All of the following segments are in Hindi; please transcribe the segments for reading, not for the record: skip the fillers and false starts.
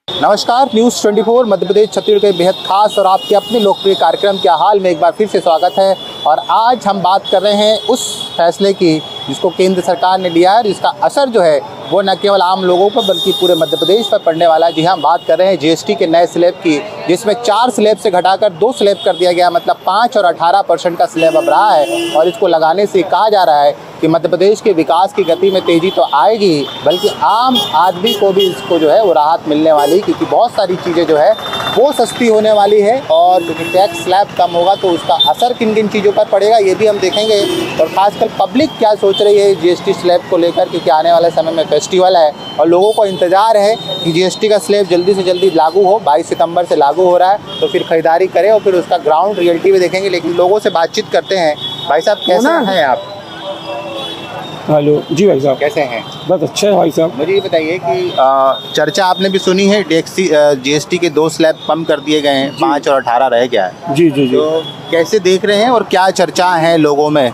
नमस्कार, न्यूज़ 24 मध्य प्रदेश छत्तीसगढ़ के बेहद खास और आपके अपने लोकप्रिय कार्यक्रम क्या हाल में एक बार फिर से स्वागत है। और आज हम बात कर रहे हैं उस फैसले की जिसको केंद्र सरकार ने लिया है, जिसका असर जो है वो न केवल आम लोगों पर बल्कि पूरे मध्य प्रदेश पर पड़ने वाला है। जी हाँ, बात कर रहे हैं जीएसटी के नए स्लैब की, जिसमें 4 स्लैब से घटाकर 2 स्लैब कर दिया गया, मतलब 5 और 18% का स्लैब अब रहा है। और इसको लगाने से कहा जा रहा है कि मध्य प्रदेश के विकास की गति में तेज़ी तो आएगी, बल्कि आम आदमी को भी इसको जो है वो राहत मिलने वाली, क्योंकि बहुत सारी चीज़ें जो है वो सस्ती होने वाली है। और क्योंकि टैक्स स्लैब कम होगा तो उसका असर किन किन चीज़ों पर पड़ेगा ये भी हम देखेंगे। और ख़ासकर पब्लिक क्या सोच रही है जीएसटी स्लैब को लेकर, क्योंकि आने वाले समय में फेस्टिवल है और लोगों को इंतज़ार है कि जीएसटी का स्लैब जल्दी से जल्दी लागू हो। 22 सितंबर से लागू हो रहा है, तो फिर ख़रीदारी करें और फिर उसका ग्राउंड रियलिटी भी देखेंगे। लेकिन लोगों से बातचीत करते हैं। भाई साहब कैसे हैं आप? हेलो जी भाई साहब, कैसे हैं? बस अच्छा है भाई साहब। मुझे ये बताइए कि चर्चा आपने भी सुनी है, जीएसटी के 2 स्लैब कम कर दिए गए हैं, 5 और 18 रह गया है। जी जी जी। तो कैसे देख रहे हैं और क्या चर्चा है लोगों में?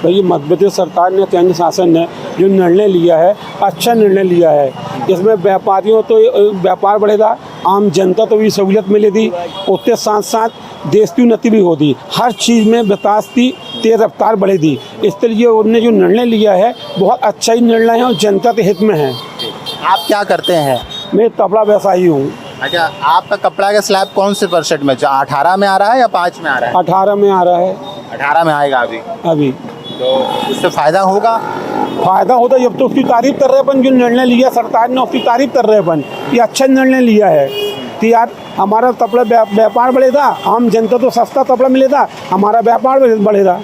भाई मध्य प्रदेश सरकार ने, केंद्र शासन ने जो निर्णय लिया है, अच्छा निर्णय लिया है। इसमें व्यापारियों तो व्यापार बढ़ेगा, आम जनता तो भी सहूलियत मिलेगी, उसके साथ साथ देश की उन्नति भी होगी। हर चीज़ में विकास की तेज रफ्तार बढ़ेगी। इसके लिए उन्होंने जो निर्णय लिया है बहुत अच्छा ही निर्णय है और जनता के हित में है। आप क्या करते हैं? मैं कपड़ा व्यवसायी हूँ। अच्छा, आपका कपड़ा का स्लैब कौन से % में? 18 में आ रहा है या 5 में आ रहा है? 18 में आ रहा है। 18 में आएगा अभी। तो उससे फ़ायदा होगा? फ़ायदा होता है, जब तो उसकी तारीफ कर रहे हैं अपन। जो निर्णय लिया सरकार ने उसकी तारीफ कर रहे हैं अपन, ये अच्छा निर्णय लिया है कि यार हमारा कपड़ा व्यापार बढ़ेगा, आम जनता तो सस्ता कपड़ा मिलेगा, हमारा व्यापार बढ़ेगा।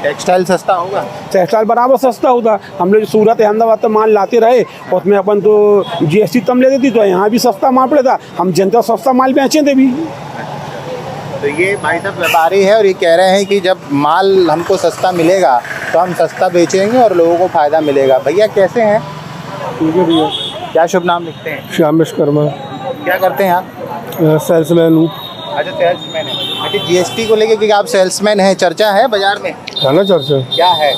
टेक्सटाइल सस्ता होगा? टेक्सटाइल बराबर सस्ता होगा। हम लोग सूरत अहमदाबाद तो माल लाते रहे, उसमें अपन तो जीएसटी कम लेते थी, तो यहाँ भी सस्ता माल पड़ेगा, हम जनता सस्ता माल बेचें थे भी। तो ये भाई साहब व्यापारी है और ये कह रहे हैं कि जब माल हमको सस्ता मिलेगा तो हम सस्ता बेचेंगे और लोगों को फ़ायदा मिलेगा। भैया कैसे हैं? ठीक है भैया। क्या शुभ नाम लिखते हैं? श्याम विश्वकर्मा। क्या करते हैं आप? सेल्समैन हूँ। अच्छा, सेल्समैन है। अच्छा, जीएसटी को लेके कि आप सेल्समैन हैं, चर्चा है बाजार में? है ना चर्चा? क्या है?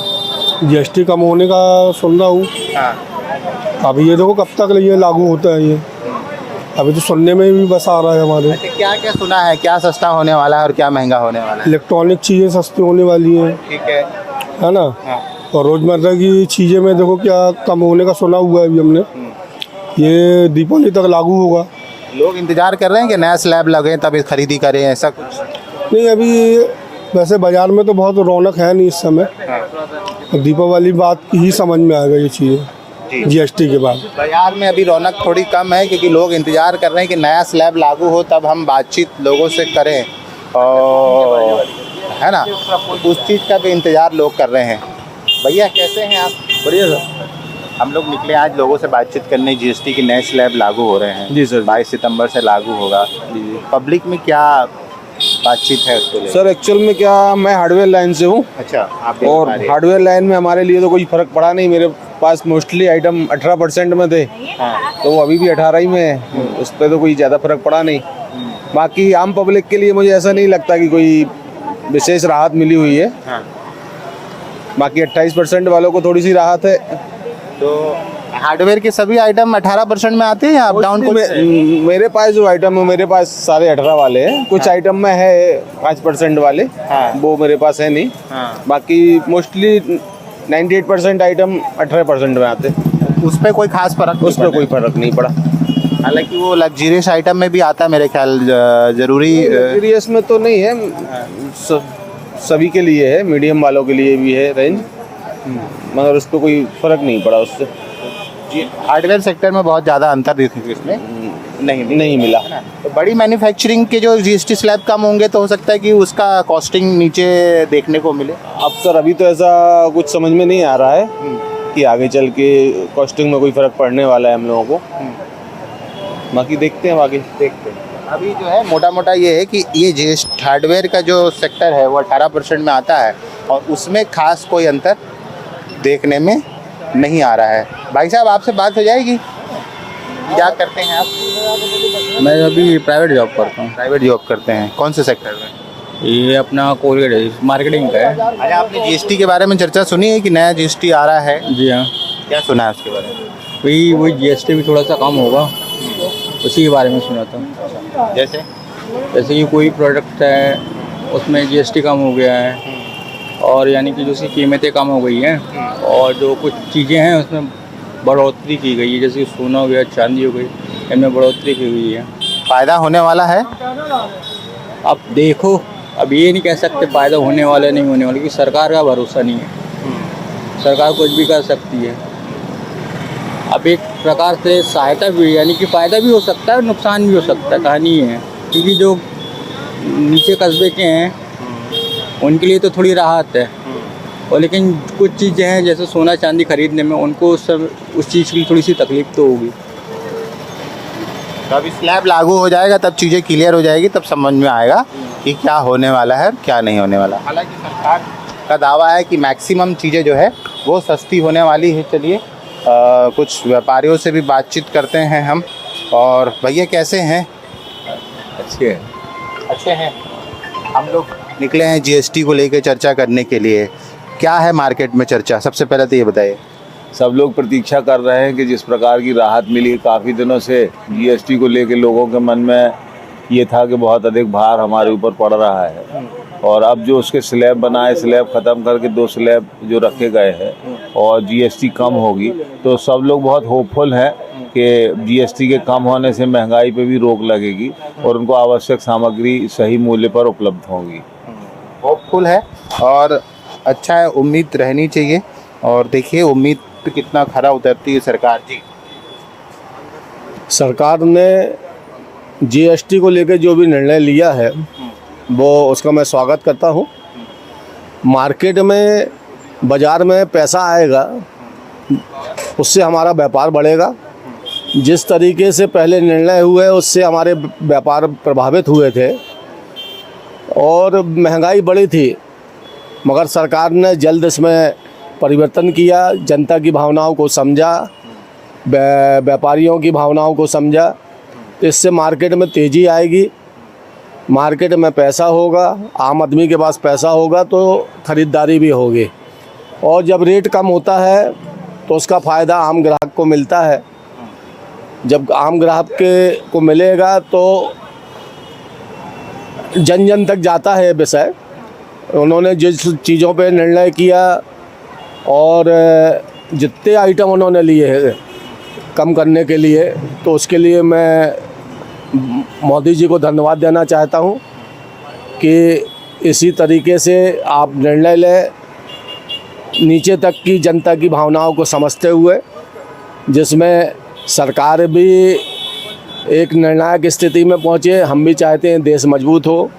जीएसटी कम होने का सुन रहा हूँ। हाँ। अभी ये देखो कब तक ये लागू होता है। ये अभी तो सुनने में भी बस आ रहा है हमारे। अच्छा, क्या क्या सुना है? क्या सस्ता होने वाला है और क्या महंगा होने वाला है? इलेक्ट्रॉनिक चीज़ें सस्ती होने वाली हैं, ठीक है ना? हाँ। और रोज़मर्रा की चीज़ें में देखो क्या कम होने का सुना हुआ है अभी हमने। ये दीपावली तक लागू होगा। लोग इंतजार कर रहे हैं कि नया स्लैब लगे तब खरीदी करें, ऐसा कुछ? नहीं, अभी वैसे बाज़ार में तो बहुत रौनक है नहीं इस समय। हाँ। दीपावली बात ही समझ में आएगा ये चीज़ें जीएसटी के बाद। बाजार में अभी रौनक थोड़ी कम है, क्योंकि लोग इंतजार कर रहे हैं कि नया स्लैब लागू हो तब हम बातचीत लोगों से करें, और है ना, उस चीज़ का भी इंतजार लोग कर रहे हैं। भैया कैसे हैं आप? बढ़िया सर। हम लोग निकले आज लोगों से बातचीत करने। जीएसटी के नए स्लैब लागू हो रहे हैं। जी सर। 22 सितंबर से लागू होगा। पब्लिक में क्या बातचीट है उसको लेकर? सर एक्चुअल में क्या, मैं हार्डवेयर लाइन से हूँ। अच्छा, आप और हार्डवेयर लाइन में हमारे लिए तो कोई फ़र्क पड़ा नहीं। मेरे पास मोस्टली आइटम 18% में थे। हाँ। तो वो अभी भी 18 ही में है, उस पर तो कोई ज़्यादा फ़र्क पड़ा नहीं। बाकी आम पब्लिक के लिए मुझे ऐसा नहीं लगता कि कोई विशेष राहत मिली हुई है। हाँ। बाकी 28% वालों को थोड़ी सी राहत है। तो हार्डवेयर के सभी आइटम 18% में आते हैं या अप डाउन? मेरे पास जो आइटम है, मेरे पास सारे 18 वाले हैं। कुछ आइटम में है 5% वाले। हाँ। वो मेरे पास है नहीं। हाँ। बाकी मोस्टली 98% आइटम 18% में आते। उस पर कोई खास फर्क? उस पर कोई फर्क नहीं पड़ा। हालांकि वो लग्जरियस आइटम में भी आता है मेरे ख्याल, जरूरी लग्जरियस में तो नहीं है, सभी के लिए है, मीडियम वालों के लिए भी है रेंज, मगर उस पर कोई फ़र्क नहीं पड़ा उससे। हार्डवेयर सेक्टर में बहुत ज़्यादा अंतर इसमें नहीं मिला। तो बड़ी मैन्युफैक्चरिंग के जो जीएसटी स्लैब कम होंगे तो हो सकता है कि उसका कॉस्टिंग नीचे देखने को मिले। अब सर अभी तो ऐसा कुछ समझ में नहीं आ रहा है कि आगे चल के कॉस्टिंग में कोई फ़र्क पड़ने वाला है हम लोगों को। बाकी देखते हैं। अभी जो है मोटा मोटा ये है कि ये जीएसटी हार्डवेयर का जो सेक्टर है वो 18% में आता है और उसमें खास कोई अंतर देखने में नहीं आ रहा है। भाई साहब आपसे बात हो जाएगी? क्या करते हैं आप? मैं अभी प्राइवेट जॉब करता हूँ। प्राइवेट जॉब करते हैं, कौन से सेक्टर में? ये अपना कोरियर है, मार्केटिंग का है। अच्छा, आपने जीएसटी के बारे में चर्चा सुनी है कि नया जीएसटी आ रहा है? जी हाँ। क्या सुना है उसके बारे में? वही जीएसटी भी थोड़ा सा कम होगा उसी के बारे में सुना था। जैसे जैसे कि कोई प्रोडक्ट है उसमें GST कम हो गया है, और यानी कि जो उसकी कीमतें कम हो गई हैं, और जो कुछ चीज़ें हैं उसमें बढ़ोतरी की गई है, जैसे कि सोना हो गया, चांदी हो गई, इनमें बढ़ोतरी की गई है। फ़ायदा होने वाला है? अब देखो, अब ये नहीं कह सकते फ़ायदा होने वाला नहीं होने वाला, क्योंकि सरकार का भरोसा नहीं है, सरकार कुछ भी कर सकती है। अब एक प्रकार से सहायता भी, यानी कि फ़ायदा भी हो सकता है और नुकसान भी हो सकता है, कहानी ये है। क्योंकि जो नीचे कस्बे के हैं उनके लिए तो थोड़ी राहत है, और लेकिन कुछ चीज़ें हैं जैसे सोना चांदी खरीदने में उनको उस चीज़ की थोड़ी सी तकलीफ तो होगी। तो अभी स्लैब लागू हो जाएगा तब चीज़ें क्लियर हो जाएगी, तब समझ में आएगा कि क्या होने वाला है क्या नहीं होने वाला। हालांकि सरकार का दावा है कि मैक्सिमम चीज़ें जो है वो सस्ती होने वाली है। चलिए कुछ व्यापारियों से भी बातचीत करते हैं हम। और भैया कैसे हैं? अच्छे हैं। हम लोग निकले हैं GST को लेकर चर्चा करने के लिए। क्या है मार्केट में चर्चा? सबसे पहले तो ये बताइए। सब लोग प्रतीक्षा कर रहे हैं कि जिस प्रकार की राहत मिली काफ़ी दिनों से GST को लेकर लोगों के मन में ये था कि बहुत अधिक भार हमारे ऊपर पड़ रहा है, और अब जो उसके स्लैब बनाए, स्लैब ख़त्म करके 2 स्लैब जो रखे गए हैं और GST कम होगी, तो सब लोग बहुत होपफुल हैं कि GST के कम होने से महंगाई पे भी रोक लगेगी और उनको आवश्यक सामग्री सही मूल्य पर उपलब्ध होगी। होपफुल है और अच्छा है, उम्मीद रहनी चाहिए। और देखिए उम्मीद पे कितना खरा उतरती है सरकार जी। सरकार ने GST को लेकर जो भी निर्णय लिया है वो उसका मैं स्वागत करता हूँ। मार्केट में, बाज़ार में पैसा आएगा, उससे हमारा व्यापार बढ़ेगा। जिस तरीके से पहले निर्णय हुए उससे हमारे व्यापार प्रभावित हुए थे और महंगाई बढ़ी थी, मगर सरकार ने जल्द इसमें परिवर्तन किया, जनता की भावनाओं को समझा, व्यापारियों की भावनाओं को समझा। तो इससे मार्केट में तेज़ी आएगी, मार्केट में पैसा होगा, आम आदमी के पास पैसा होगा तो ख़रीदारी भी होगी। और जब रेट कम होता है तो उसका फ़ायदा आम ग्राहक को मिलता है। जब आम ग्राहक को मिलेगा तो जन जन तक जाता है विषय। उन्होंने जिस चीज़ों पे निर्णय किया और जितने आइटम उन्होंने लिए हैं कम करने के लिए, तो उसके लिए मैं मोदी जी को धन्यवाद देना चाहता हूं कि इसी तरीके से आप निर्णय लें, नीचे तक की जनता की भावनाओं को समझते हुए, जिसमें सरकार भी एक निर्णायक स्थिति में पहुंचे। हम भी चाहते हैं देश मजबूत हो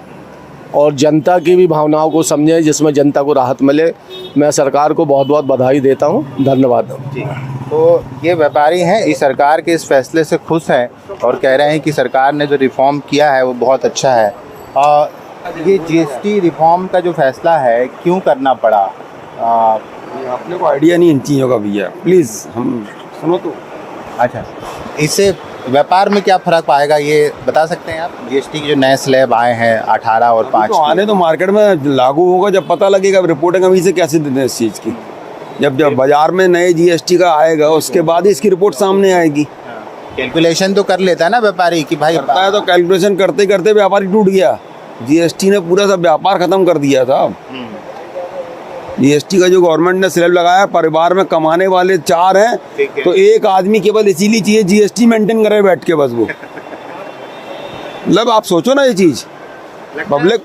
और जनता की भी भावनाओं को समझें, जिसमें जनता को राहत मिले। मैं सरकार को बहुत बहुत बधाई देता हूं। धन्यवाद जी। तो ये व्यापारी हैं, इस सरकार के इस फैसले से खुश हैं और कह रहे हैं कि सरकार ने जो रिफॉर्म किया है वो बहुत अच्छा है। और ये GST रिफॉर्म का जो फैसला है क्यों करना पड़ा? अपने को आइडिया नहीं इन चीज़ों का भैया, प्लीज़ हम सुनो तो। अच्छा, इससे व्यापार में क्या फ़र्क आएगा ये बता सकते हैं आप? GST के जो नए स्लैब आए हैं 18 और 5 तो आने तो मार्केट में लागू होगा जब पता लगेगा। रिपोर्टिंग अभी से कैसे देते हैं इस चीज़ की? जब बाजार में नए GST का आएगा उसके बाद ही इसकी रिपोर्ट सामने आएगी। कैलकुलेशन तो कर लेता है ना व्यापारी कि भाई करता है, तो कैलकुलेशन करते करते व्यापारी टूट गया। GST ने पूरा सा व्यापार खत्म कर दिया था। GST का जो गवर्नमेंट ने स्लैब लगाया, परिवार में कमाने वाले 4 हैं, तो एक आदमी केवल इसीलिए चाहिए GST मेंटेन करे बैठ के बस। वो मतलब आप सोचो ना, ये चीज़ पब्लिक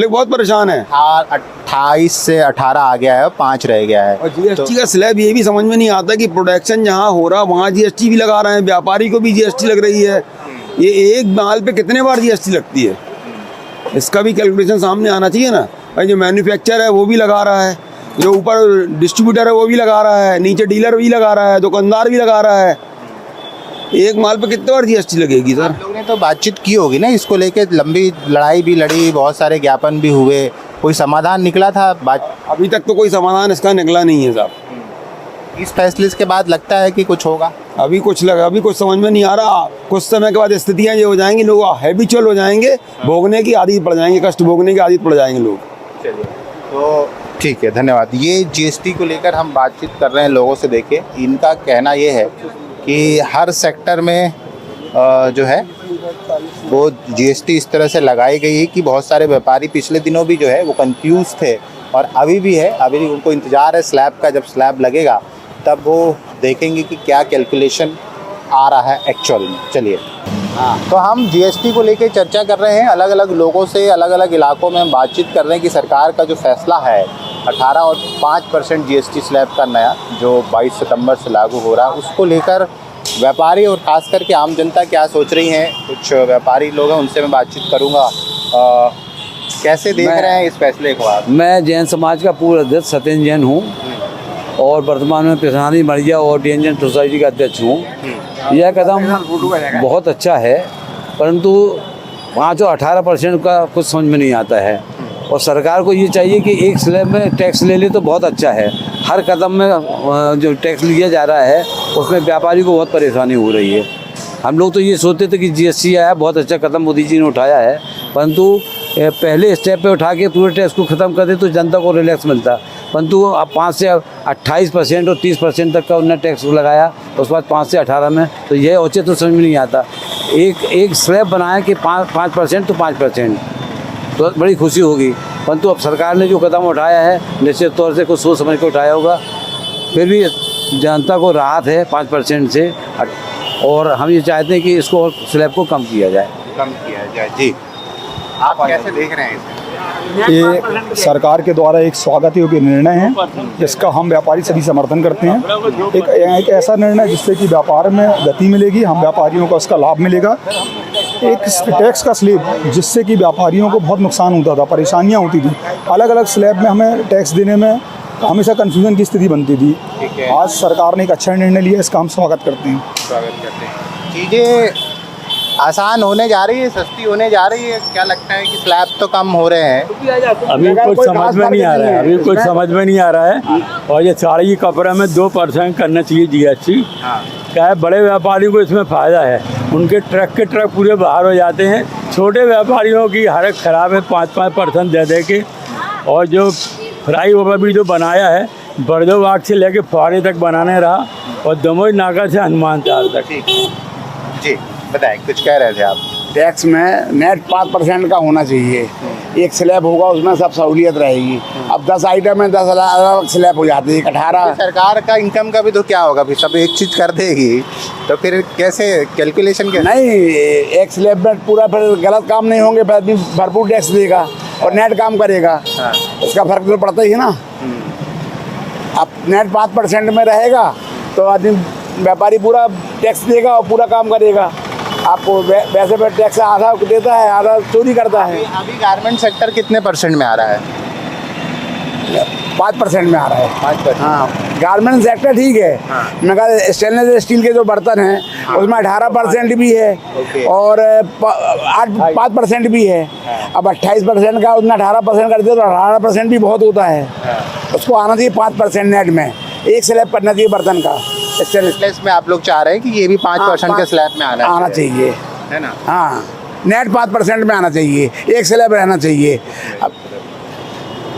बहुत परेशान है। 28 से 18 आ गया है, 5 रह गया है। और GST का स्लैब ये भी समझ में नहीं आता कि प्रोडक्शन जहाँ हो रहा वहाँ GST भी लगा रहे हैं, व्यापारी को भी GST लग रही है। ये एक माल पे कितने बार GST लगती है, इसका भी कैलकुलेशन सामने आना चाहिए ना भाई। जो मैन्युफैक्चर है वो भी लगा रहा है, जो ऊपर डिस्ट्रीब्यूटर है वो भी लगा रहा है, नीचे डीलर भी लगा रहा है, दुकानदार भी लगा रहा है। एक माल पे कितने बार GST लगेगी सर? आप लोगों ने तो बातचीत की होगी ना इसको लेके, लंबी लड़ाई भी लड़ी, बहुत सारे ज्ञापन भी हुए, कोई समाधान निकला था? अभी तक तो कोई समाधान इसका निकला नहीं है साहब। इस फैसले के बाद लगता है कि कुछ होगा? अभी कुछ समझ में नहीं आ रहा। कुछ समय के बाद स्थितियाँ ये हो जाएंगी, लोग हैबिचुअल हो जाएंगे, भोगने की आदत पड़ जाएंगे, कष्ट भोगने की आदत पड़ जाएंगे लोग। चलिए, तो ठीक है, धन्यवाद। ये GST को लेकर हम बातचीत कर रहे हैं लोगों से। देखिए, इनका कहना ये है कि हर सेक्टर में जो है वो जीएसटी इस तरह से लगाई गई है कि बहुत सारे व्यापारी पिछले दिनों भी जो है वो कंफ्यूज थे और अभी भी है। अभी उनको इंतज़ार है स्लैब का, जब स्लैब लगेगा तब वो देखेंगे कि क्या कैलकुलेशन आ रहा है एक्चुअल में। चलिए, हाँ, तो हम जीएसटी को लेकर चर्चा कर रहे हैं। अलग अलग लोगों से अलग अलग इलाकों में हम बातचीत कर रहे हैं कि सरकार का जो फैसला है 18 और 5% जीएसटी स्लैब का नया जो 22 सितंबर से लागू हो रहा है, उसको लेकर व्यापारी और ख़ास करके आम जनता क्या सोच रही हैं। कुछ व्यापारी लोग हैं, उनसे मैं बातचीत करूँगा। कैसे देख रहे हैं इस फैसले को आप? मैं जैन समाज का पूर्व अध्यक्ष सत्येंद्र जैन हूँ और वर्तमान में प्रधानी मरिया और जैन सोसाइटी का अध्यक्ष हूँ। यह कदम बहुत अच्छा है, परंतु 5 और 18% का कुछ समझ में नहीं आता है और सरकार को ये चाहिए कि एक स्लैब में टैक्स ले ले तो बहुत अच्छा है। हर कदम में जो टैक्स लिया जा रहा है उसमें व्यापारी को बहुत परेशानी हो रही है। हम लोग तो ये सोचते थे कि जीएसटी आया, बहुत अच्छा कदम मोदी जी ने उठाया है, परंतु पहले स्टेप पे उठा के पूरे टैक्स को ख़त्म कर दे तो जनता को रिलैक्स मिलता। परंतु अब 5 से 28% और 30% तक का उन्होंने टैक्स लगाया, उसके बाद 5 से 18 में, तो यह औचित्य तो समझ में नहीं आता। एक स्लैब बनाया कि 5% तो 5%, तो बड़ी खुशी होगी। परंतु अब सरकार ने जो कदम उठाया है निश्चित तौर से कुछ सोच समझ के उठाया होगा। फिर भी जनता को राहत है 5% से, और हम ये चाहते हैं कि इसको स्लैब को कम किया जाए। जी, आप कैसे देख रहे हैं इसे? ये सरकार के द्वारा एक स्वागत योग्य निर्णय है जिसका हम व्यापारी सभी समर्थन करते हैं। एक ऐसा निर्णय जिससे कि व्यापार में गति मिलेगी, हम व्यापारियों को उसका लाभ मिलेगा। एक टैक्स का स्लैब जिससे कि व्यापारियों को बहुत नुकसान होता था, परेशानियां होती थी, अलग अलग स्लैब में हमें टैक्स देने में हमेशा कन्फ्यूजन की स्थिति बनती थी। आज सरकार ने एक अच्छा निर्णय लिया, इसका हम स्वागत करते हैं। चीज़ें आसान होने जा रही है, सस्ती होने जा रही है। क्या लगता है कि स्लैब तो कम हो रहे हैं? अभी कुछ समझ में नहीं आ रहा है, अभी कुछ समझ में नहीं आ रहा है। और ये साड़ी कपड़े में 2% करना चाहिए जीएसटी। क्या है, बड़े व्यापारियों को इसमें फ़ायदा है, उनके ट्रक के ट्रक पूरे बाहर हो जाते हैं। छोटे व्यापारियों की हालत ख़राब है 5% दे के। और जो फ्लाई ओवर भी जो बनाया है बरदो बाग से लेके फुहारे तक बनाने रहा, और दमोई नाका से हनुमान चाल तक। जी बताएं, कुछ कह रहे थे आप? टैक्स में नेट 5% का होना चाहिए। एक स्लैब होगा, उसमें सब सहूलियत रहेगी। अब 10 आइटम में 10 अलग स्लैब हो जाते हैं। 18 सरकार का इनकम का भी तो क्या होगा? फिर सब एक चीज़ कर देगी तो फिर कैसे कैलकुलेशन? नहीं, एक स्लैब में पूरा फिर गलत काम नहीं होंगे, फिर आदमी भरपूर टैक्स देगा और नेट काम करेगा। इसका फर्क तो पड़ता ही है ना। अब नेट 5% में रहेगा तो आदमी व्यापारी पूरा टैक्स देगा और पूरा काम करेगा। आपको वैसे में टैक्स आधा देता है, आधा चोरी करता है। अभी गारमेंट सेक्टर कितने परसेंट में आ रहा है? 5% में आ रहा है। 5%। हाँ, गारमेंट सेक्टर ठीक है। मगर स्टेनलेस स्टील के जो बर्तन हैं उसमें 18% भी है और 5% भी है। अब 28% का उसमें 18% कर दिया तो 18% भी बहुत होता है। उसको आना चाहिए 5% नेट में, एक स्लैब करना चाहिए बर्तन का। स्टेनलेस में आप लोग चाह रहे हैं कि ये भी 5% के स्लैब में आना चाहिए, है ना? हाँ, नेट 5% में आना चाहिए, एक स्लैब रहना चाहिए। अब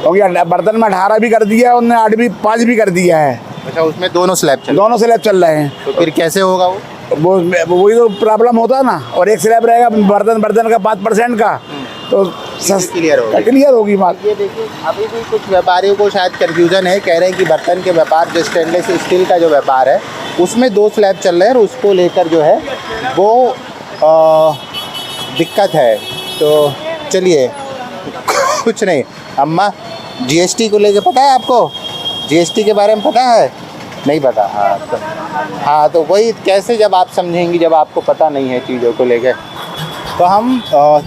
क्योंकि बर्तन में 18 भी कर दिया है, उन्होंने 8 भी 5 भी कर दिया है। अच्छा, उसमें दोनों स्लैब चल रहे हैं। तो फिर कैसे होगा वो? वही तो प्रॉब्लम होता है ना। और एक स्लैब रहेगा बर्तन का 5% का, तो क्लियर होगी बात। ये देखिए, अभी भी कुछ व्यापारियों को शायद कन्फ्यूजन है। कह रहे हैं कि बर्तन के व्यापार, जो स्टेनलेस स्टील का जो व्यापार है उसमें 2 स्लैब चल रहे हैं और उसको लेकर जो है वो दिक्कत है। तो चलिए कुछ नहीं। अम्मा, जीएसटी को लेके पता है आपको? जीएसटी के बारे में पता है? नहीं पता? हाँ, तो वही कैसे जब आप समझेंगी जब आपको पता नहीं है चीज़ों को लेकर। तो हम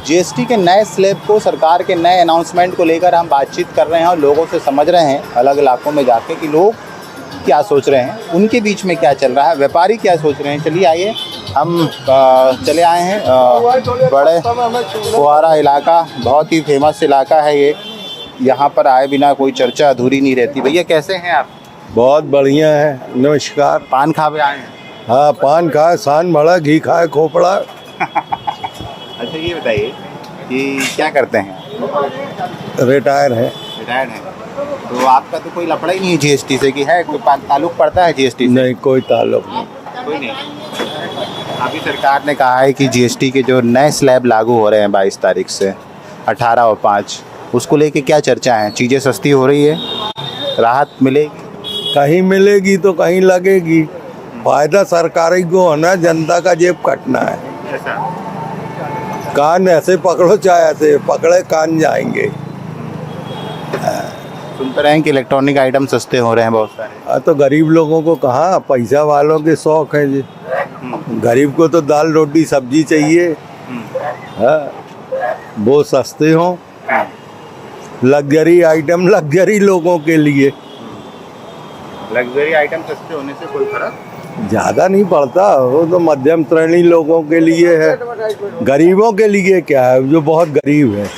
जीएसटी के नए स्लैब को, सरकार के नए अनाउंसमेंट को लेकर हम बातचीत कर रहे हैं और लोगों से समझ रहे हैं अलग इलाकों में जाके कि लोग क्या सोच रहे हैं, उनके बीच में क्या चल रहा है, व्यापारी क्या सोच रहे हैं। चलिए आइए, हम चले आए हैं बड़े फुहारा इलाका, बहुत ही फेमस इलाका है ये। यहाँ पर आए बिना कोई चर्चा अधूरी नहीं रहती। भैया कैसे हैं आप? बहुत बढ़िया है, नमस्कार। पान खा पे आए हैं? हाँ, पान खाए, सान भड़ा, घी खाए, खोपड़ा। अच्छा, ये बताइए कि क्या करते हैं? रिटायर है। रिटायर्ड हैं। तो आपका तो कोई लफड़ा ही नहीं है जीएसटी से? कि है कोई ताल्लुक पड़ता है जीएसटी से? नहीं, कोई ताल्लुक नहीं। कोई नहीं। अभी सरकार ने कहा है कि जीएसटी के जो नए स्लैब लागू हो रहे हैं 22 तारीख से 18 और 5, उसको लेके क्या चर्चा है? चीज़ें सस्ती हो रही है, राहत मिलेगी? कहीं मिलेगी तो कहीं लगेगी। फायदा सरकारी को होना, जनता का जेब कटना है। कान ऐसे पकड़ो चाहे ऐसे पकड़े, कान जाएंगे। सुनते रहे हैं कि इलेक्ट्रॉनिक आइटम सस्ते हो रहे हैं बहुत सारे। तो गरीब लोगों को कहाँ, पैसा वालों के शौक है जी। गरीब को तो दाल रोटी सब्जी चाहिए। वो सस्ते हों। लग्जरी आइटम लग्जरी लोगों के लिए। लग्जरी आइटम सस्ते होने से कोई फर्क ज़्यादा नहीं पड़ता, वो तो मध्यम श्रेणी लोगों के लिए है। गरीबों के लिए क्या है? जो बहुत गरीब है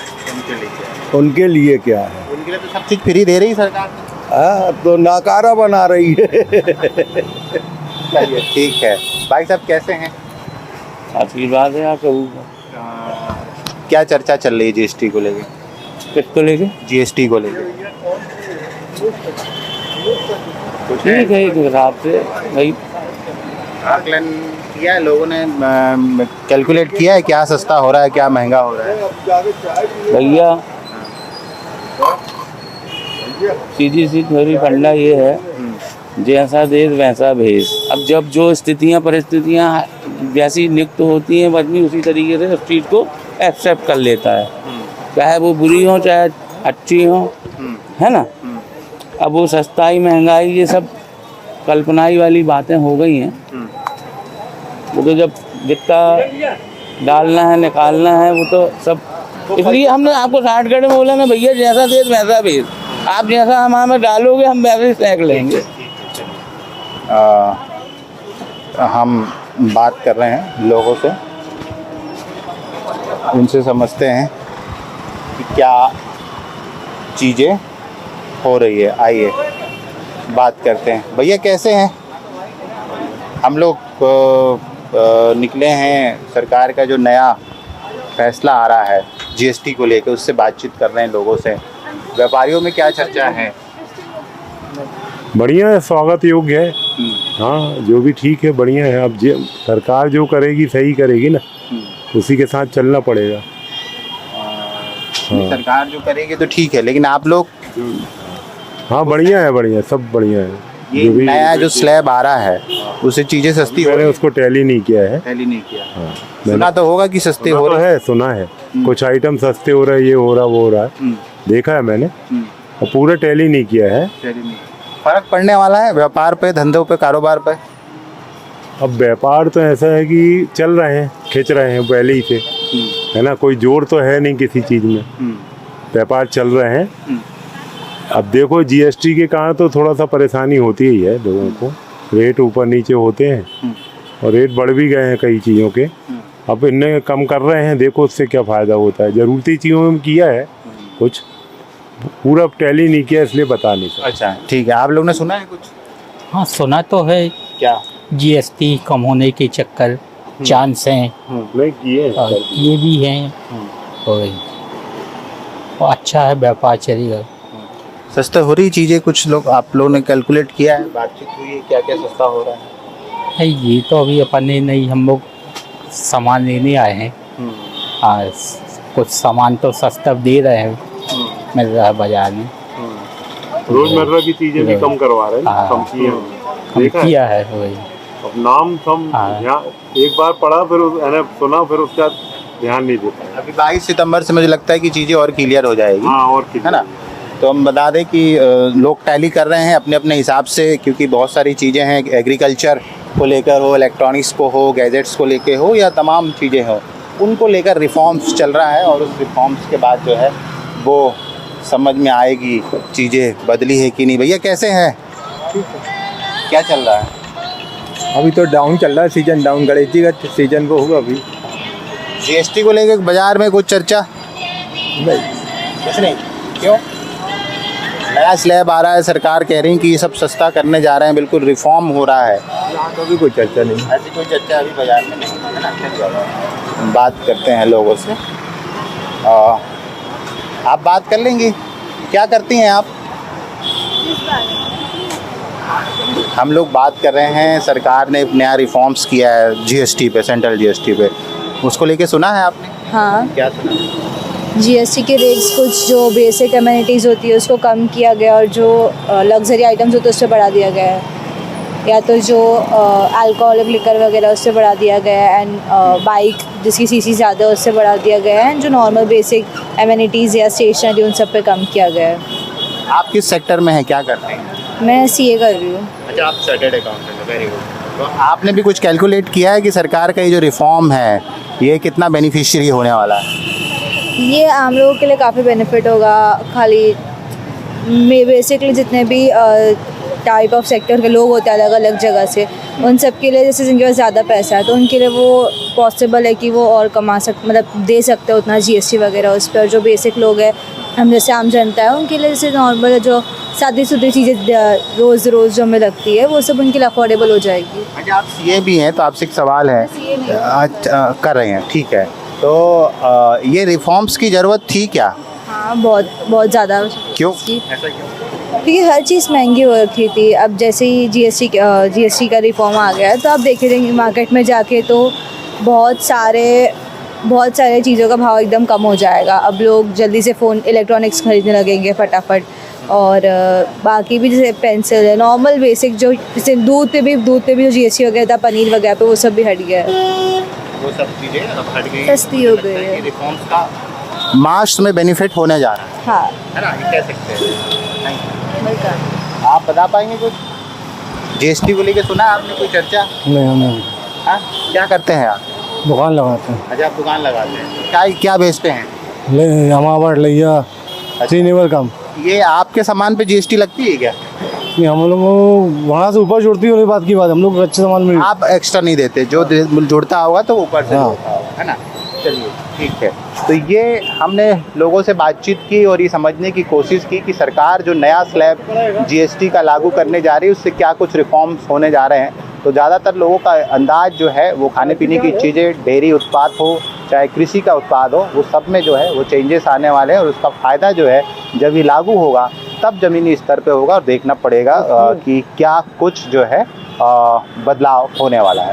उनके लिए क्या है? उनके लिए तो सब चीज़ फ्री दे रही सरकार। तो नाकारा बना रही है। चलिए ठीक है। भाई साहब कैसे हैं? अच्छी बात है। आप क्या चर्चा चल रही है जीएसटी को लेके? किसको लेके? जीएसटी को लेके ठीक है, एक हिसाब से भाई आकलन किया है लोगों ने, कैलकुलेट किया है क्या सस्ता हो रहा है, क्या महंगा हो रहा है? भैया सीधी सी थोड़ी फंडा ये है, जैसा देश वैसा भेष। अब जब जो स्थितियाँ परिस्थितियाँ जैसी नियुक्त होती हैं, आदमी उसी तरीके से उस चीज़ को एक्सेप्ट कर लेता है, चाहे वो बुरी हो चाहे अच्छी हो, है ना। अब वो सस्ताई महंगाई ये सब कल्पनाई वाली बातें हो गई हैं। वो तो जब जितना डालना है निकालना है वो तो सब, इसलिए हमने आपको 60 घंटे में बोला ना भैया, जैसा देश वैसा भेज। आप जैसा हमारे डालोगे हम वैसे ही सेंक लेंगे। हम बात कर रहे हैं लोगों से, उनसे समझते हैं कि क्या चीज़ें हो रही है। आइए बात करते हैं। भैया कैसे हैं? हम लोग निकले हैं, सरकार का जो नया फैसला आ रहा है जीएसटी को लेकर, उससे बातचीत कर रहे हैं लोगों से। व्यापारियों में क्या चर्चा है? बढ़िया है, स्वागत योग्य है। हाँ, जो भी ठीक है, बढ़िया है। अब सरकार जो करेगी सही करेगी ना, उसी के साथ चलना पड़ेगा। हाँ। सरकार जो करेगी तो ठीक है, लेकिन आप लोग? हाँ बढ़िया है, बढ़िया, सब बढ़िया है। ये नया जो स्लैब आ रहा है उससे चीजें सस्ती हो रही है? मैंने उसको टैली नहीं किया है। टैली नहीं किया। हाँ, सुना तो होगा कि सस्ते हो रहे हैं। सुना है कुछ आइटम सस्ते हो रहे हैं, ये हो रहा वो हो रहा है, देखा है मैंने, और पूरा टैली नहीं किया है। फर्क पड़ने वाला है व्यापार पे, धंधों पे, कारोबार पे? अब व्यापार तो ऐसा है कि चल रहे हैं, खिंच रहे हैं पहले ही से, है ना। कोई जोर तो है नहीं किसी चीज़ में, व्यापार चल रहे हैं। अब देखो जीएसटी के कारण तो थोड़ा सा परेशानी होती ही है लोगों को, रेट ऊपर नीचे होते हैं और रेट बढ़ भी गए हैं कई चीज़ों के। अब इन्हें कम कर रहे हैं, देखो उससे क्या फ़ायदा होता है। ज़रूरती चीज़ों में किया है कुछ, पूरा टैली नहीं किया, इसलिए बता नहीं सकता। अच्छा ठीक है। आप लोग ने सुना है कुछ? हाँ सुना तो है। क्या? जीएसटी कम होने के चक्कर चांस हैं, नहीं किए और ये भी हैं, और अच्छा है, व्यापार चलेगा। सस्ता हो रही चीज़ें कुछ लोग, आप लोगों ने कैलकुलेट किया है, बातचीत हुई है, क्या क्या सस्ता हो रहा है? नहीं ये तो अभी अपन ने नहीं, हम लोग सामान लेने आए हैं। हाँ कुछ सामान तो सस्ता दे रहे हैं, मिल रहा है बाजार में। रोजमर्रा की चीजें भी कम करवा रहे हैं, कम किया है वही। अब नाम एक बार पढ़ा, फिर सुना, फिर उसका ध्यान नहीं देता। अभी 22 सितंबर से मुझे लगता है कि चीज़ें और क्लियर हो जाएगी। हाँ, और है ना। तो हम बता दें कि लोग टैली कर रहे हैं अपने अपने हिसाब से, क्योंकि बहुत सारी चीज़ें हैं, एग्रीकल्चर को लेकर हो, इलेक्ट्रॉनिक्स को हो, गैजेट्स को लेकर हो, या तमाम चीज़ें हो, उनको लेकर रिफॉर्म्स चल रहा है। और उस रिफॉर्म्स के बाद जो है वो समझ में आएगी चीज़ें बदली है कि नहीं। भैया कैसे हैं? क्या चल रहा है? अभी तो डाउन चल रहा है, सीजन डाउन, गणेश जी का सीजन वो होगा अभी। जीएसटी को लेकर बाजार में कुछ चर्चा नहीं? कुछ नहीं। क्यों? नया स्लैब आ रहा है, सरकार कह रही है कि ये सब सस्ता करने जा रहे हैं, बिल्कुल रिफॉर्म हो रहा है। यहाँ तो भी कोई चर्चा नहीं, ऐसी कोई चर्चा अभी बाजार में नहीं है ना। बात करते हैं लोगों से। आप बात कर लेंगी? क्या करती हैं आप? हम लोग बात कर रहे हैं, सरकार ने नया रिफॉर्म्स किया है जीएसटी पे, सेंट्रल जीएसटी पे, उसको लेके सुना है आपने? हाँ, क्या सुना? जीएसटी के रेट्स कुछ जो बेसिक अमेनिटीज़ होती है उसको कम किया गया और जो लग्जरी आइटम्स होते हैं उससे बढ़ा दिया गया है, या तो जो अल्कोहलिक लिकर वगैरह उससे बढ़ा दिया गया है, एंड बाइक जिसकी सीसी ज़्यादा है उससे बढ़ा दिया गया है, जो नॉर्मल बेसिक अमेनिटीज़ या स्टेशनरी उन सब पे कम किया गया है। आप किस सेक्टर में हैं, क्या करते हैं? मैं सीए कर रही हूँ। अच्छा, आप चार्टर्ड अकाउंटेंट हो, वेरी गुड। तो आपने भी कुछ कैलकुलेट किया है कि सरकार का ये जो रिफॉर्म है ये कितना बेनिफिशियरी होने वाला है? ये आम लोगों के लिए काफ़ी बेनिफिट होगा। खाली बेसिकली जितने भी टाइप ऑफ सेक्टर के लोग होते हैं अलग अलग जगह से, उन सब के लिए, जैसे जिनके पास ज़्यादा पैसा है तो उनके लिए वो पॉसिबल है कि वो और कमा मतलब दे सकते हैं उतना जीएसटी वगैरह उस पर। जो बेसिक लोग हैं, हम जैसे आम जनता है, उनके लिए जैसे नॉर्मल जो सादी सुधी चीज़ें रोज़ जो हमें लगती है वो सब उनके लिए अफोर्डेबल हो जाएगी। अच्छा, आप सीए भी हैं तो आपसे एक सवाल है। कर रहे हैं, ठीक है। तो ये रिफॉर्म्स की ज़रूरत थी क्या? हाँ, बहुत ज़्यादा। क्यों? ऐसा क्यों? क्योंकि हर चीज़ महंगी हो रखी थी। अब जैसे ही जीएसटी का रिफॉर्म आ गया है तो आप देखे रहेंगे मार्केट में जाके तो बहुत सारे चीज़ों का भाव एकदम कम हो जाएगा। अब लोग जल्दी से फ़ोन इलेक्ट्रॉनिक्स खरीदने लगेंगे फटाफट, और बाकी भी जैसे पेंसिल है, नॉर्मल बेसिक जो जैसे दूध पे भी जो जीएसटी वगैरह था, पनीर वगैरह पे, वो सब भी हट गया है। वो सब चीज़ें अब हट गई, सस्ती हो गई है। रिफॉर्म्स का मार्च में बेनिफिट होने जा रहा है। हाँ, है ना, ये कह सकते हैं। बिल्कुल। आप बता पाएंगे कुछ? जीएसटी को लेके सुना आपने कोई चर्चा? नहीं, हाँ, क्या करते हैं आप? दुकान लगाते हैं, अच्छा, आप दुकान लगाते हैं, क्या बेचते हैं? हमावर लिया चीनीवर काम। ये आपके सामान पे जीएसटी लगती है क्या? नहीं, हम लोग वहाँ से ऊपर जुड़ती है, बात की बात, हम लोग अच्छे सामान में आप एक्स्ट्रा नहीं देते, जो जुड़ता होगा तो ऊपर से जुड़ता होगा, है ना। चलिए, ठीक है। तो ये हमने लोगों से बातचीत की और ये समझने की कोशिश की कि सरकार जो नया स्लैब जीएसटी का लागू करने जा रही है उससे क्या कुछ रिफॉर्म्स होने जा रहे हैं। तो ज़्यादातर लोगों का अंदाज जो है वो खाने पीने की चीज़ें, डेयरी उत्पाद हो चाहे कृषि का उत्पाद हो, वो सब में जो है वो चेंजेस आने वाले हैं और उसका फ़ायदा जो है जब ये लागू होगा तब ज़मीनी स्तर पे होगा और देखना पड़ेगा कि क्या कुछ जो है बदलाव होने वाला है।